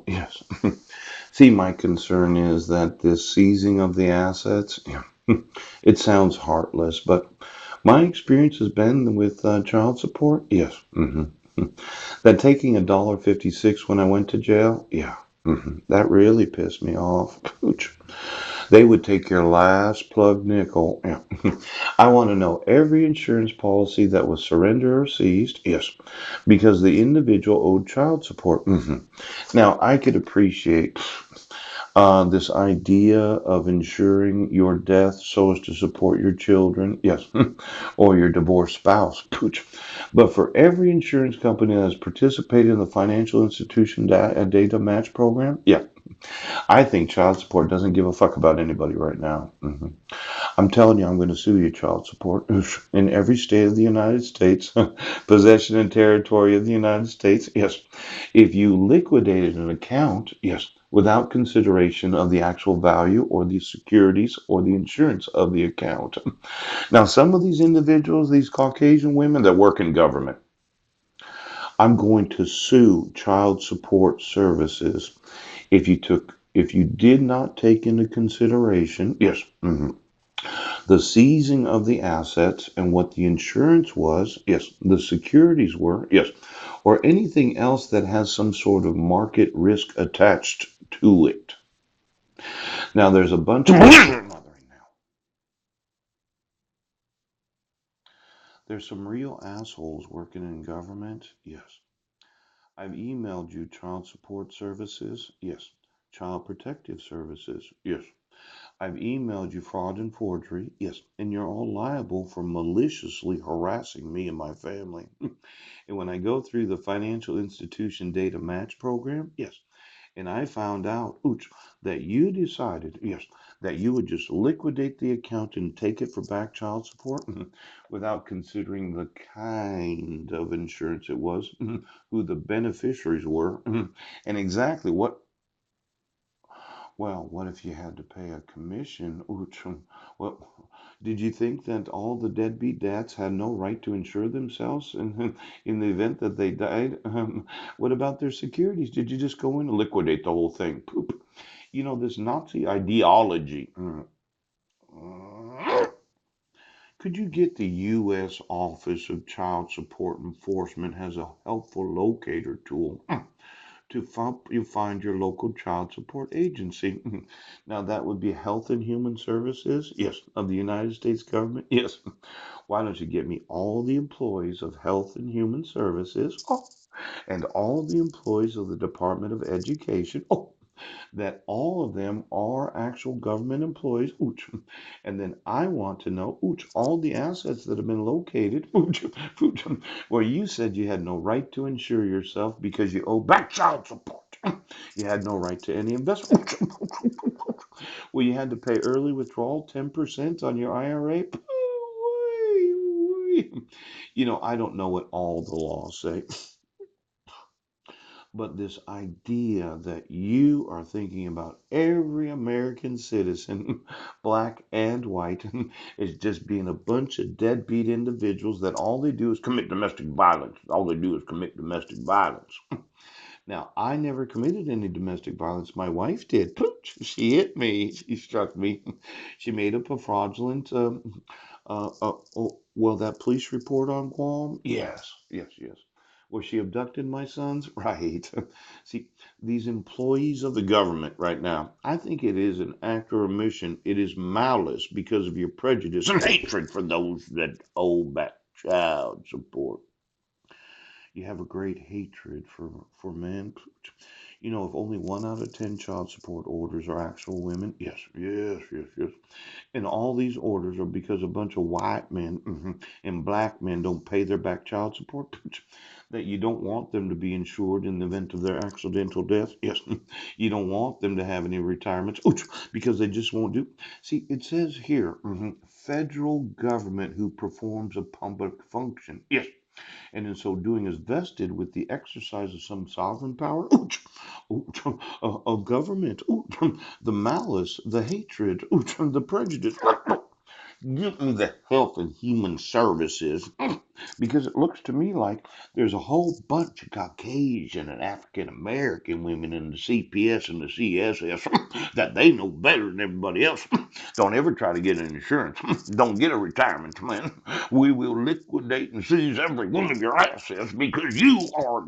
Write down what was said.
Yes. See, my concern is that this seizing of the assets, yeah, it sounds heartless, but my experience has been with child support. Yes. That taking $1.56 when I went to jail, yeah, that really pissed me off. Pooch. They would take your last plug nickel. Yeah. I want to know every insurance policy that was surrendered or seized. Yes, because the individual owed child support. Now, I could appreciate this idea of ensuring your death so as to support your children, yes, or your divorced spouse. Pooch. But for every insurance company that has participated in the financial institution data match program, yeah, I think child support doesn't give a fuck about anybody right now. I'm telling you, I'm going to sue you, child support, in every state of the United States, possession and territory of the United States. Yes. If you liquidated an account, yes, without consideration of the actual value or the securities or the insurance of the account. Now, some of these individuals, these Caucasian women that work in government, I'm going to sue child support services if you did not take into consideration, yes, the seizing of the assets and what the insurance was, yes, the securities were, yes, or anything else that has some sort of market risk attached to it. Now, there's a bunch of mothering now. There's some real assholes working in government. Yes. I've emailed you child support services. Yes. Child protective services. Yes. I've emailed you fraud and forgery. Yes. And you're all liable for maliciously harassing me and my family. And when I go through the financial institution data match program, yes, and I found out, ooch, that you decided, yes, that you would just liquidate the account and take it for back child support without considering the kind of insurance it was, who the beneficiaries were, and exactly what. Well, what if you had to pay a commission? Ooch, well, did you think that all the deadbeat dads had no right to insure themselves in the event that they died? What about their securities? Did you just go in and liquidate the whole thing? Poop. You know, this Nazi ideology. Could you get the U.S. Office of Child Support Enforcement has a helpful locator tool to help you find your local child support agency? Now, that would be Health and Human Services, yes, of the United States government, yes. Why don't you get me all the employees of Health and Human Services, and all the employees of the Department of Education, that all of them are actual government employees, ooch. And then I want to know, ooch, all the assets that have been located, ooch, ooch, where you said you had no right to insure yourself because you owe back child support. You had no right to any investment. Well, you had to pay early withdrawal 10% on your IRA. You know, I don't know what all the laws say. But this idea that you are thinking about every American citizen, black and white, is just being a bunch of deadbeat individuals that all they do is commit domestic violence. All they do is commit domestic violence. Now, I never committed any domestic violence. My wife did. She hit me. She struck me. She made up a fraudulent. Well, that police report on Guam. Yes, yes, yes. Where she abducted my sons? Right. See, these employees of the government right now, I think it is an act or omission. It is malice because of your prejudice and hatred for those that owe back child support. You have a great hatred for men. You know, if only 1 out of 10 child support orders are actual women, yes, yes, yes, yes. And all these orders are because a bunch of white men and black men don't pay their back child support. That you don't want them to be insured in the event of their accidental death. Yes, you don't want them to have any retirements because they just won't do. See, it says here, federal government who performs a public function. Yes, and in so doing is vested with the exercise of some sovereign power of government, the malice, the hatred, the prejudice. Give me the Health and Human Services because it looks to me like there's a whole bunch of Caucasian and African American women in the CPS and the CSS that they know better than everybody else. Don't ever try to get an insurance. Don't get a retirement plan. We will liquidate and seize every one of your assets because you are.